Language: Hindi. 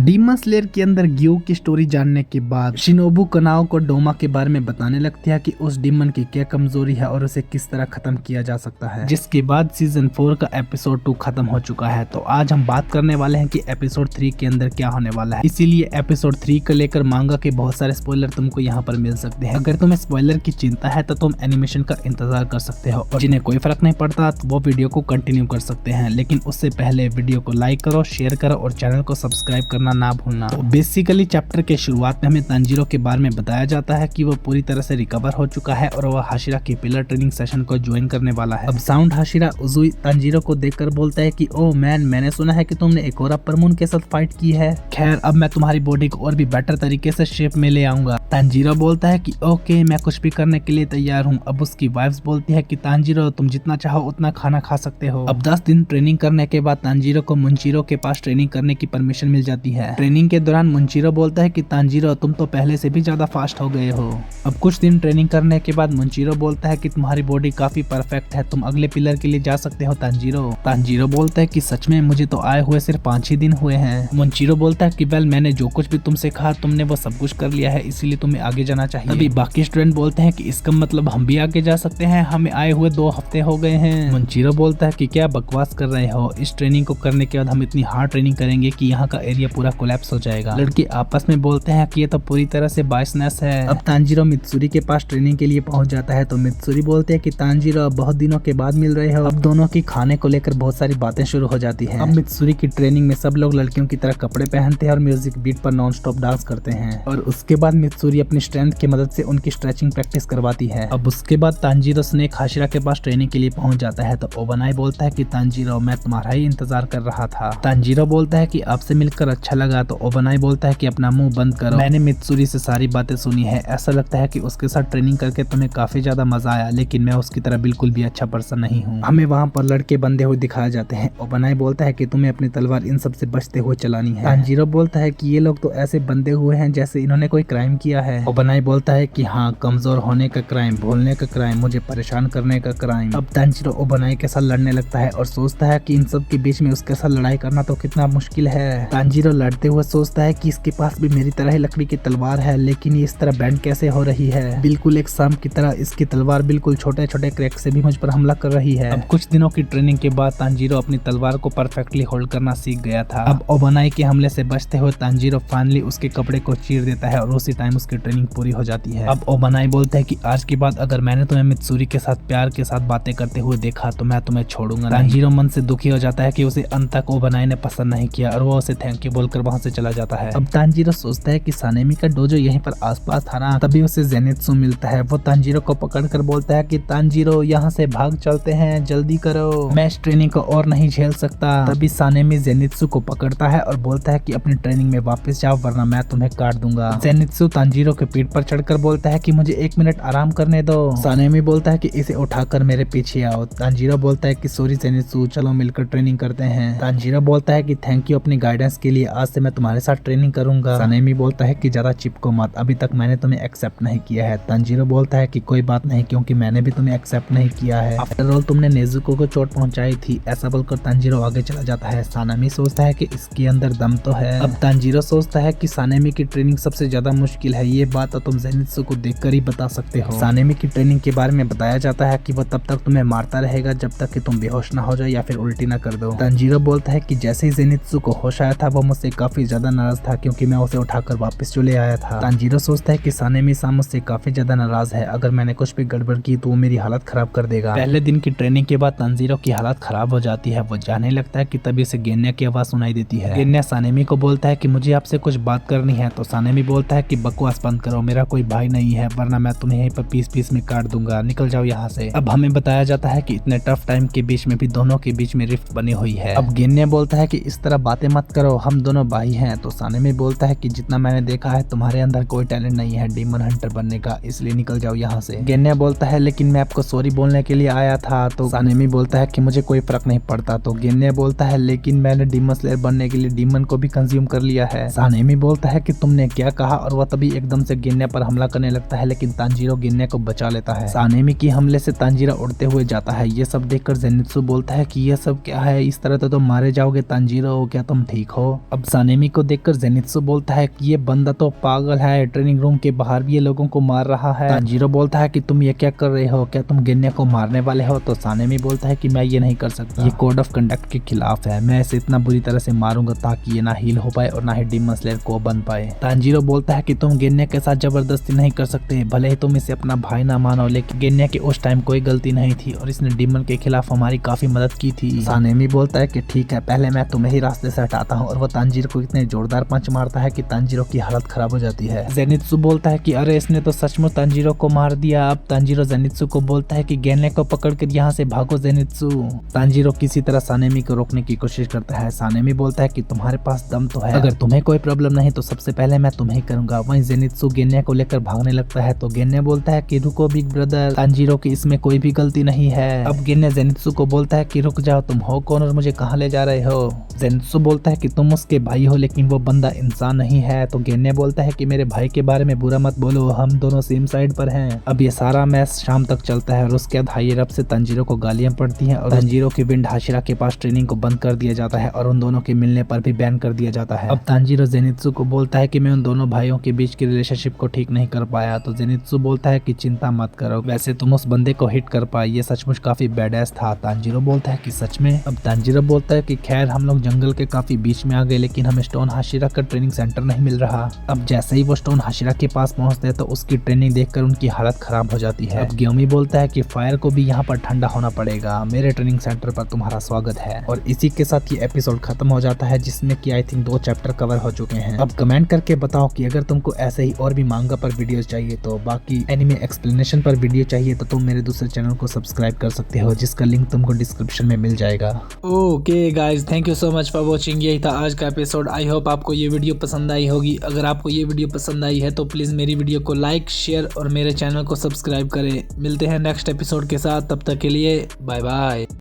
डीमन स्लेयर के अंदर ग्यू की स्टोरी जानने के बाद शिनोबू कनाओ को डोमा के बारे में बताने लगती है कि उस डीमन की क्या कमजोरी है और उसे किस तरह खत्म किया जा सकता है। जिसके बाद सीजन 4 का एपिसोड 2 खत्म हो चुका है। तो आज हम बात करने वाले हैं कि एपिसोड 3 के अंदर क्या होने वाला है। इसीलिए एपिसोड 3 को लेकर मांगा के बहुत सारे स्पॉइलर तुमको यहाँ पर मिल सकते हैं। अगर तुम्हें स्पॉइलर की चिंता है तो तुम एनिमेशन का इंतजार कर सकते हो, और जिन्हें कोई फर्क नहीं पड़ता तो वो वीडियो को कंटिन्यू कर सकते हैं। लेकिन उससे पहले वीडियो को लाइक करो, शेयर करो और चैनल को सब्सक्राइब करना ना भूलना। बेसिकली चैप्टर के शुरुआत में हमें तांजीरो के बारे में बताया जाता है कि वो पूरी तरह से रिकवर हो चुका है और वह हाशिरा की पिलर ट्रेनिंग सेशन को ज्वाइन करने वाला है। अब साउंड हाशिरा उजुई तांजीरो को देखकर बोलता है कि ओ मैन, मैंने सुना है कि तुमने एक और अपर मून के साथ फाइट की है। खैर, अब मैं तुम्हारी बॉडी को और भी बेटर तरीके से शेप में ले आऊंगा। तांजीरो बोलता है कि ओके, मैं कुछ भी करने के लिए तैयार हूँ। अब उसकी वाइफ्स बोलती है कि तांजीरो, तुम जितना चाहो उतना खाना खा सकते हो। अब 10 दिन ट्रेनिंग करने के बाद तांजीरो को मुंशीरो के पास ट्रेनिंग करने की परमिशन मिल जाती है। ट्रेनिंग के दौरान मुंशीरो बोलता है कि तांजीरो, तुम तो पहले से भी ज्यादा फास्ट हो गए हो। अब कुछ दिन ट्रेनिंग करने के बाद मुंशीरो बोलता है कि तुम्हारी बॉडी काफी परफेक्ट है, तुम अगले पिलर के लिए जा सकते हो तांजीरो। तांजीरो बोलता है कि सच में, मुझे तो आए हुए सिर्फ 5 ही दिन हुए हैं। मुंशीरो बोलता है कि वेल, मैंने जो कुछ भी तुमसे कहा तुमने वो सब कुछ कर लिया है, इसीलिए तुम्हें आगे जाना चाहिए। तभी बाकी स्टूडेंट बोलते हैं कि इसका मतलब हम भी आगे जा सकते हैं, हमें आए हुए 2 हफ्ते हो गए हैं। मुंशीरो बोलता है कि क्या बकवास कर रहे हो, इस ट्रेनिंग को करने के बाद हम इतनी हार्ड ट्रेनिंग करेंगे कि यहाँ का एरिया पूरा कोलैप्स हो जाएगा। लड़के आपस में बोलते हैं कि ये तो पूरी तरह से बायसनेस है। अब तांजीरो मित्सुरी के पास ट्रेनिंग के लिए पहुंच जाता है तो मित्सुरी बोलते हैं कि तांजीरो, बहुत दिनों के बाद मिल रहे हो। अब दोनों की खाने को लेकर बहुत सारी बातें शुरू हो जाती हैं। अब मित्सुरी की ट्रेनिंग में सब लोग लड़कियों की तरह कपड़े पहनते हैं और म्यूजिक बीट पर नॉन स्टॉप डांस करते हैं। और उसके बाद मित्सुरी अपनी स्ट्रेंथ की मदद से उनकी स्ट्रेचिंग प्रैक्टिस करवाती है। अब उसके बाद तांजीरो स्नेक हाशिरा के पास ट्रेनिंग के लिए पहुंच जाता है तो ओबनाई बोलता है कि तांजीरो, मैं तुम्हारा ही इंतजार कर रहा था। तांजीरो बोलता है कि आपसे मिलकर अच्छा लगा तो ओबनाई बोलता है कि अपना मुंह बंद करो, मैंने मित्सुरी से सारी बातें सुनी है। ऐसा लगता है कि उसके साथ ट्रेनिंग करके तुम्हें काफी ज्यादा मजा आया, लेकिन मैं उसकी तरह बिल्कुल भी अच्छा पर्सन नहीं हूँ। हमें वहाँ पर लड़के बंधे हुए दिखाए जाते हैं। ओबनाई बोलता है कि तुम्हें अपनी तलवार इन सब से बचते हुए चलानी है। तांजीरो बोलता है कि ये लोग तो ऐसे बंधे हुए हैं जैसे इन्होंने कोई क्राइम किया है। ओबनाई बोलता है कि हाँ, कमजोर होने का क्राइम, भूलने का क्राइम, मुझे परेशान करने का क्राइम। अब तांजीरो ओबनाई के साथ लड़ने लगता है और सोचता है कि इन सब के बीच में उसके साथ लड़ाई करना तो कितना मुश्किल है। तांजीरो लड़ते हुए सोचता है कि इसके पास भी मेरी तरह ही लकड़ी की तलवार है, लेकिन ये इस तरह बैंड कैसे हो रही है। बिल्कुल एक सांप की तरह इसकी तलवार बिल्कुल छोटे छोटे क्रैक से भी मुझ पर हमला कर रही है। अब कुछ दिनों की ट्रेनिंग के बाद तांजीरो अपनी तलवार को परफेक्टली होल्ड करना सीख गया था। अब ओबनाई के हमले से बचते हुए तांजीरो फाइनली उसके कपड़े को चीर देता है और उसी टाइम उसकी ट्रेनिंग पूरी हो जाती है। अब ओबनाई बोलता है कि आज के बाद अगर मैंने तुम्हें मित्सुरी के साथ प्यार के साथ बातें करते हुए देखा तो मैं तुम्हें छोड़ूंगा नहीं। तांजीरो मन से दुखी हो जाता है कि उसे अंत तक ओबनाई ने पसंद नहीं किया और वो उसे थैंक यू बोलकर वहां से चला जाता है। अब तांजीरो सोचता है कि सानेमी का डोजो यहीं पर आसपास था ना। तभी उसे जेनित्सु मिलता है। वो तांजीरो को पकड़कर बोलता है कि तांजीरो, यहाँ से भाग चलते हैं, जल्दी करो, मैं इस ट्रेनिंग को और नहीं झेल सकता। तभी सानेमी जेनित्सु को पकड़ता है और बोलता है कि अपनी ट्रेनिंग में वापस जाओ वरना मैं तुम्हें काट दूंगा। जेनित्सु तांजीरो के पीठ पर चढ़कर बोलता है कि मुझे 1 मिनट आराम करने दो। सानेमी बोलता है कि इसे उठाकर मेरे पीछे आओ। तांजीरो बोलता है कि सॉरी जेनित्सु, चलो मिलकर ट्रेनिंग करते हैं। तांजीरो बोलता है कि थैंक यू अपनी गाइडेंस के लिए, आज से मैं तुम्हारे साथ ट्रेनिंग करूंगा। सानेमी बोलता है कि ज्यादा चिपको मत, अभी तक मैंने तुम्हें एक्सेप्ट नहीं किया है। तांजीरो बोलता है कि कोई बात नहीं, क्योंकि मैंने भी तुम्हें एक्सेप्ट नहीं किया है। आफ्टर ऑल तुमने नेजुको को चोट पहुंचाई थी। ऐसा बोलकर तांजीरो आगे चला जाता है। सानेमी सोचता है कि इसके अंदर दम तो है। अब तांजीरो सोचता है कि सानेमी की ट्रेनिंग सबसे ज्यादा मुश्किल है, ये बात तो तुम जेनित्सु को देखकर ही बता सकते हो। सानेमी की ट्रेनिंग के बारे में बताया जाता है कि वो तब तक तुम्हें मारता रहेगा जब तक कि तुम बेहोश ना हो जाए या फिर उल्टी ना कर दो। तांजीरो बोलता है कि जैसे ही जेनित्सु को होश आया था वो मुझसे काफी ज्यादा नाराज था, क्योंकि मैं उसे उठाकर वापस चले आया था। तांजीरो सोचता है कि सानेमी सान मुझसे काफी ज्यादा नाराज है, अगर मैंने कुछ भी गड़बड़ की तो वो मेरी हालत खराब कर देगा। पहले दिन की ट्रेनिंग के बाद तांजीरो की हालत खराब हो जाती है। वो जाने लगता है कि तभी से गेन्या की आवाज सुनाई देती है। गेन्या सानेमी को बोलता है कि मुझे आपसे कुछ बात करनी है। तो सानेमी बोलता है कि बकवास बंद करो, मेरा कोई भाई नहीं है वरना मैं तुम्हें यहीं पर पीस पीस में काट दूंगा, निकल जाओ यहाँ से। अब हमें बताया जाता है कि इतने टफ टाइम के बीच में भी दोनों के बीच में रिफ्ट बनी हुई है। अब गेन्या बोलता है कि इस तरह बातें मत करो, हम दोनों भाई हैं। तो सानेमी बोलता है कि जितना मैंने देखा है तुम्हारे अंदर कोई टैलेंट नहीं है डीमन हंटर बनने का, इसलिए निकल जाओ यहाँ से। गेन्या बोलता है लेकिन मैं आपको सॉरी बोलने के लिए आया था। तो सानेमी बोलता है कि मुझे कोई फर्क नहीं पड़ता। तो गेन्या बोलता है लेकिन मैंने डीमन स्लेयर बनने के लिए डीमन को भी कंज्यूम कर लिया है। सानेमी बोलता है कि तुमने क्या कहा और वह तभी एकदम से गिन्ने पर हमला करने लगता है, लेकिन तांजीरो गिन्ने को बचा लेता है। सानेमी के हमले से तांजीरो उड़ते हुए जाता है। ये सब देखकर जेनित्सु बोलता है कि ये सब क्या है, इस तरह तो तुम मारे जाओगे तांजीरो, क्या तुम ठीक हो? अब सानेमी को देखकर जेनित्सु बोलता है कि ये बंदा तो पागल है, ट्रेनिंग रूम के बाहर भी ये लोगों को मार रहा है। तांजीरो बोलता है कि तुम ये क्या कर रहे हो, क्या तुम गिन्ने को मारने वाले हो? तो सानेमी बोलता है कि मैं ये नहीं कर सकता, ये कोड ऑफ कंडक्ट के खिलाफ है, मैं इसे इतना बुरी तरह से मारूंगा ताकि ये ना हील हो पाए और ना ही डिमन स्लेयर को बन पाए। तांजीरो बोलता है कि तुम गिन्ने के साथ जबरदस्ती नहीं कर सकते, भले ही तुम इसे अपना भाई ना मानो, लेकिन गिन्ने की उस टाइम कोई गलती नहीं थी और इसने डिमन के खिलाफ हमारी काफी मदद की थी। सानेमी बोलता है कि ठीक है, पहले मैं तुम्हें ही रास्ते से हटाता हूँ, और वो तांजीरो को इतने जोरदार पंच मारता है कि तांजीरो की हालत खराब हो जाती है। जेनित्सु बोलता है कि अरे इसने तो सचमुच तांजीरो को मार दिया। अब तांजीरो जेनित्सु को बोलता है कि गिन्ने को पकड़कर यहाँ से भागो जेनित्सु। तांजीरो किसी तरह सानेमी को रोकने की कोशिश करता है। सानेमी बोलता है कि तुम्हारे पास दम तो है, अगर तुम्हें कोई प्रॉब्लम नहीं तो सबसे पहले मैं तुम्हें करूंगा। वहीं जेनित्सु गिन्ने को लेकर भागने लगता है तो गिन्ने बोलता है कि रुको बिग ब्रदर, तांजीरो की इसमें कोई भी गलती नहीं है। अब गिन्ने जेनित्सु को बोलता है कि रुक जाओ, तुम हो कौन और मुझे कहाँ ले जा रहे हो? जेनित्सु बोलता है कि तुम उसके भाई हो, लेकिन वो बंदा इंसान नहीं है। तो गिन्ने बोलता है कि मेरे भाई के बारे में बुरा मत बोलो, हम दोनों सेम साइड पर हैं। अब ये सारा मैच शाम तक चलता है और उसके बाद हाई रब से तांजीरो को गालियां पड़ती हैं और तांजीरो की विंड हाशिरा के पास ट्रेनिंग को बंद कर दिया जाता है और उन दोनों के मिलने पर भी बैन कर दिया जाता है। अब तांजीरो जेनित्सु को बोलता है कि मैं उन दोनों भाइयों के बीच की रिलेशनशिप को ठीक नहीं कर पाया। तो जेनित्सु बोलता है कि चिंता मत करो, वैसे तुम उस बंदे को हिट कर पाए, ये सचमुच काफी बैडएस था। तांजीरो बोलता है कि सच में? अब तांजीरो बोलता है कि खैर हम लोग जंगल के काफी बीच में आ गए, लेकिन हमें स्टोन हाशिरा का ट्रेनिंग सेंटर नहीं मिल रहा। अब जैसे ही वो स्टोन हाशिरा के पास पहुंचते हैं तो उसकी ट्रेनिंग देखकर उनकी हालत खराब हो जाती है। अब ग्योमी बोलता है कि फायर को भी यहाँ पर ठंडा होना पड़ेगा, मेरे ट्रेनिंग सेंटर पर तुम्हारा स्वागत है। और इसी के साथ ये एपिसोड खत्म हो जाता है, जिसमें कि आई थिंक 2 चैप्टर कवर हो चुके हैं। अब कमेंट करके बताओ कि अगर तुमको ऐसे ही और भी मांगा पर वीडियोस चाहिए, तो बाकी एनिमे एक्सप्लेनेशन पर वीडियो चाहिए, तो तुम मेरे दूसरे चैनल को सब्सक्राइब कर सकते हो, जिसका लिंक तुमको डिस्क्रिप्शन में मिल जाएगा। Okay guys, thank you so much for watching. यही था आज का एपिसोड। आई होप आपको ये वीडियो पसंद आई होगी। अगर आपको ये वीडियो पसंद आई है तो प्लीज मेरी वीडियो को लाइक, शेयर और मेरे चैनल को सब्सक्राइब करें। मिलते हैं नेक्स्ट एपिसोड के साथ, तब तक के लिए बाय बाय।